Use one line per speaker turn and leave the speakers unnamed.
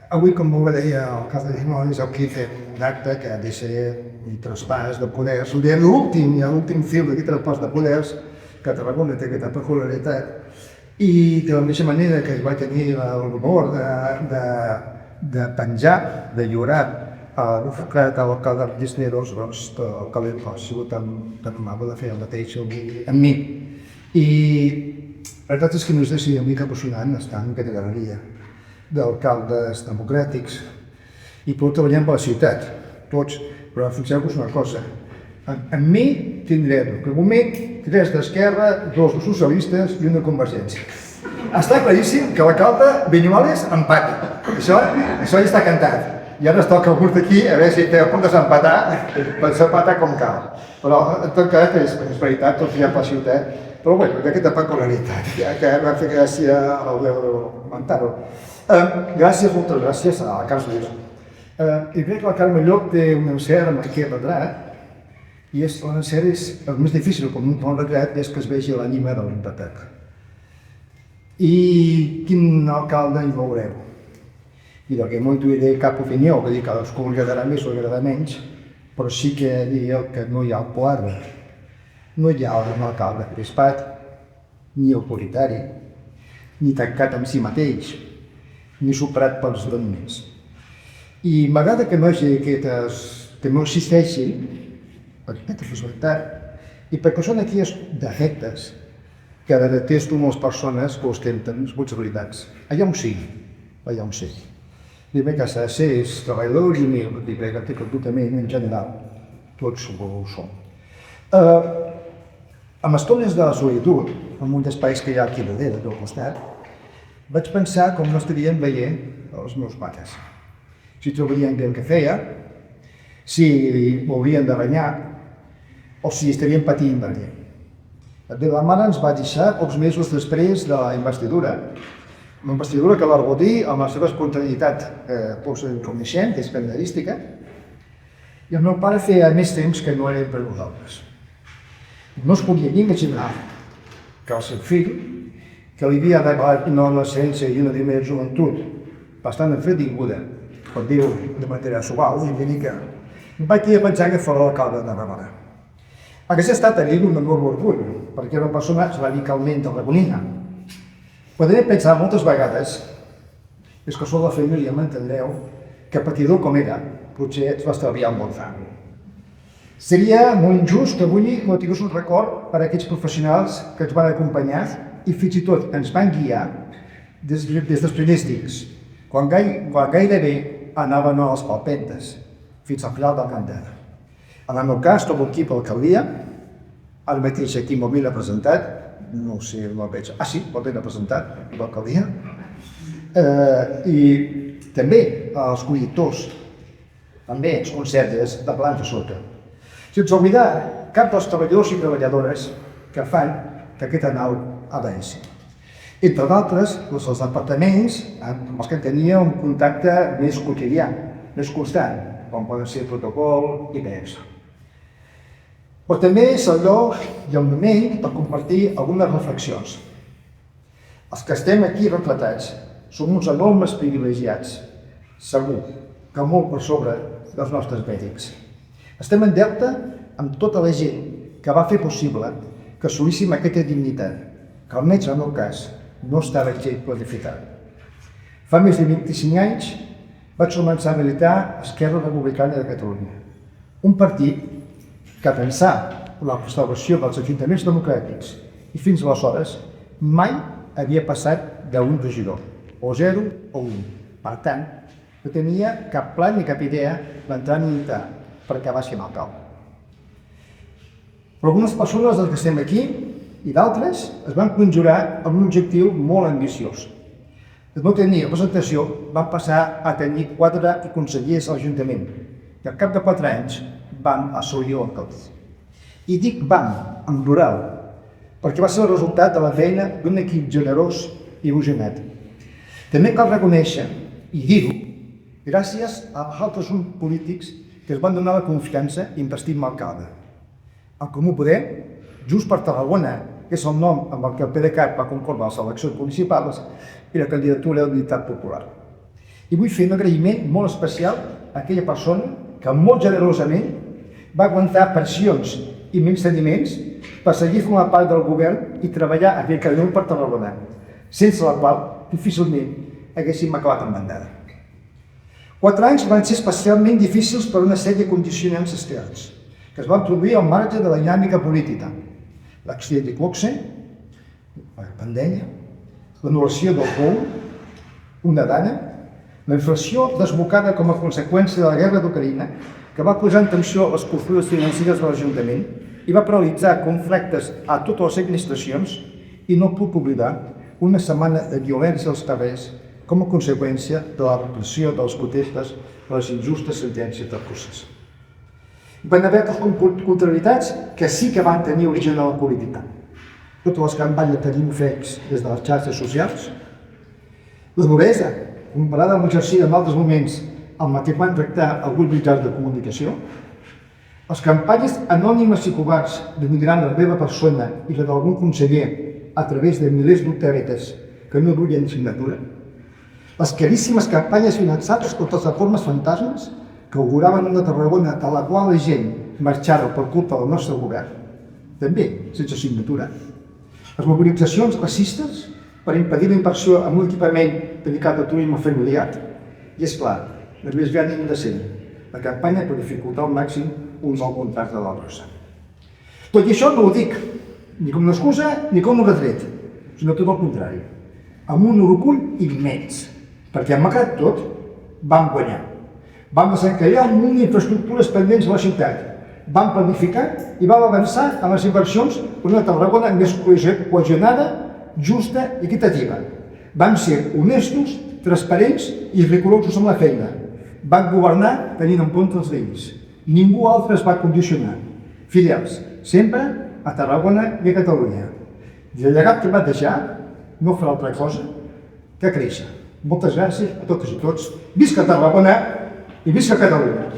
Avui, com molt bé deia el cas de Dimonis, aquí fem un acte que ha de ser un traspàs de poders, l'últim fil d'aquest traspàs de poders, que Tarragona té aquesta peculiaritat, i de la mateixa manera que vaig tenir l'honor de penjar, de lliurar a l'advocat a l'alcalde Cisneros, doncs l'alcalde ha sigut tan amable de fer el mateix amb mi. I la veritat és que no és de ser una mica emocionant estar en aquesta galeria d'alcaldes democràtics i tots treballem per la ciutat, tots, però fixeu-vos una cosa, amb mi tindrem, de moment, 3 d'Esquerra, 2 de socialistes i 1 de Convergència. Està claríssim que l'alcalde Viñuales empata, això ja està cantat. I ara es toca algú d'aquí a veure si té a punt de s'empatar, per s'empatar com cal. Però en tot cas és veritat, tot hi ha per la ciutat, però bé, aquesta peculiaritat, que m'ha fet gràcia al comentar-ho. Gràcies, moltes gràcies a Carles Lluís. I crec que la Carme Llop té un encert amb aquest retrat i l'encert és el més difícil com un retrat és que es vegi l'ànima de l'empatat. I quin alcalde hi veureu? I del que no hi diré cap opinió, vull dir que a cadascú li agradarà més o li agradarà menys, però sí que diria que no hi ha el quadre. No hi ha un alcalde crispat, ni autoritari, ni tancat amb si mateix, ni superat pels rendiments. I m'agrada que no existeixi aquesta possibilitat, i perquè són aquells defectes que detesto amb les persones que ostenten responsabilitats. Allà on sigui. Primer que s'ha de ser és treballador i humil, perquè té completament en general, tots ho som. Amb estones de la solitud, en un d'espais que hi ha aquí darrere, del costat, vaig pensar com no estarien veient els meus pares. Si trobarien bé el que feia, si ho haurien de banyar, o si estarien patint per ell. La mare ens va deixar pocs mesos després de la investidura. Una investidura que va gaudir amb la seva espontaneïtat coneixent, és periodística, i el meu pare feia més temps que no eren per nosaltres. No es podia ni imaginar que el seu fill, que li havia regalat una adolescència i una primera joventut bastant entretinguda, per dir-ho de manera suau i bonica, vaig pensar que fora l'alcalde de Tarragona. Hauria estat tenir un enorme orgull, perquè era una persona radicalment tarragonina. Podria pensar moltes vegades, és que sou la família, m'entendreu, que patidor com era, potser es va estalviar un bon fang. Seria molt injust que avui no tingués un record per a aquests professionals que ens van acompanyar i fins i tot ens van guiar des dels primers dies, quan gairebé anaven a les palpentes, fins al final del cantar. En el meu cas, tot l'equip a l'alcaldia, ara mateix aquí m'ho havia presentat, no sé, no el veig, sí, m'ho havia presentat, l'alcaldia, i també els conductors, també els conserges de planta sota. Sense oblidar cap dels treballadors i treballadores que fan que aquesta nau avanci. Entre d'altres, els departaments amb els que tenia un contacte més quotidià, més constant, com poden ser el protocol i PEPS. Però també és el lloc i el moment per compartir algunes reflexions. Els que estem aquí retratats som uns enormes privilegiats, segur que molt per sobre dels nostres mèdics. Estem en deute amb tota la gent que va fer possible que assolíssim aquesta dignitat, que almenys en el meu cas no estava gens planificat. Fa més de 25 anys vaig començar a militar a Esquerra Republicana de Catalunya, un partit que a pensar la restauració dels ajuntaments democràtics i fins aleshores mai havia passat d'un regidor, o 0 o 1. Per tant, no tenia cap pla ni cap idea d'entrar a militar per acabar sent alcalde. Però algunes persones dels que estem aquí i d'altres es van conjurar amb un objectiu molt ambiciós. Des no tenir representació van passar a tenir 4 consellers a l'Ajuntament i al cap de 4 anys vam assolir l'alcaldia. I dic vam, en plural, perquè va ser el resultat de la feina d'un equip generós i il·lusionat. També cal reconèixer, i dir-ho, gràcies als altres polítics que es van donar la confiança investir-me alcalde. El Comú Podem, Junts per Tarragona, que és el nom amb el que el PDeCAT va concórrer a les eleccions municipals, i la candidatura d'Unitat Popular. I vull fer un agraïment molt especial a aquella persona que molt generosament va aguantar pressions i menysteniments per seguir formant part del govern i treballar a Viacalló per Tarragona, sense la qual difícilment haguéssim acabat en bandada. 4 anys van ser especialment difícils per una sèrie de condicionants externs que es van produir al marge de la dinàmica política. L'accident de Cloxe, la pandèmia, l'anul·lació del POU, una dana, la inflació desbocada com a conseqüència de la guerra d'Ucraïna, que va posar en tensió les estructures financeres de l'Ajuntament i va paralitzar conflictes a totes les administracions, i no puc oblidar una setmana de violència als carrers com a conseqüència de la repressió dels protestes a les injustes sentències del procés. Van haver contrarietats que sí que van tenir origen a la política. Totes les campanyes de bufets des de les xarxes socials, la duresa, comparada amb l'exercici en altres moments amb la que van tractar alguns mitjans de comunicació, les campanyes anònimes i covards denigrant la meva persona i la d'algun conseller a través de milers d'utèrites que no duien signatura, les caríssimes campanyes finançades per plataformes fantasmes que auguraven una Tarragona de la qual la gent marxava per culpa del nostre govern, també sense signatura, les mobilitzacions racistes per impedir la inversió en un equipament dedicat al turisme familiar i, esclar, el més gran i indecent, la campanya per dificultar al màxim un nou contracte de la Rosa. Tot i això no ho dic ni com una excusa ni com un retret, sinó tot el contrari, amb un orgull immens, perquè malgrat tot vam guanyar. Vam desencallar un munt d'infraestructures pendents a la ciutat, vam planificar i vam avançar en les inversions per una Tarragona més cohesionada, justa i equitativa. Vam ser honestos, transparents i rigorosos amb la feina. Vam governar tenint en compte els veïns. Ningú altre es va condicionar. Fidels, sempre a Tarragona i a Catalunya. I el llegat que va deixar no farà altra cosa que créixer. Moltes gràcies a totes i tots. Visca Tarragona i visca Catalunya!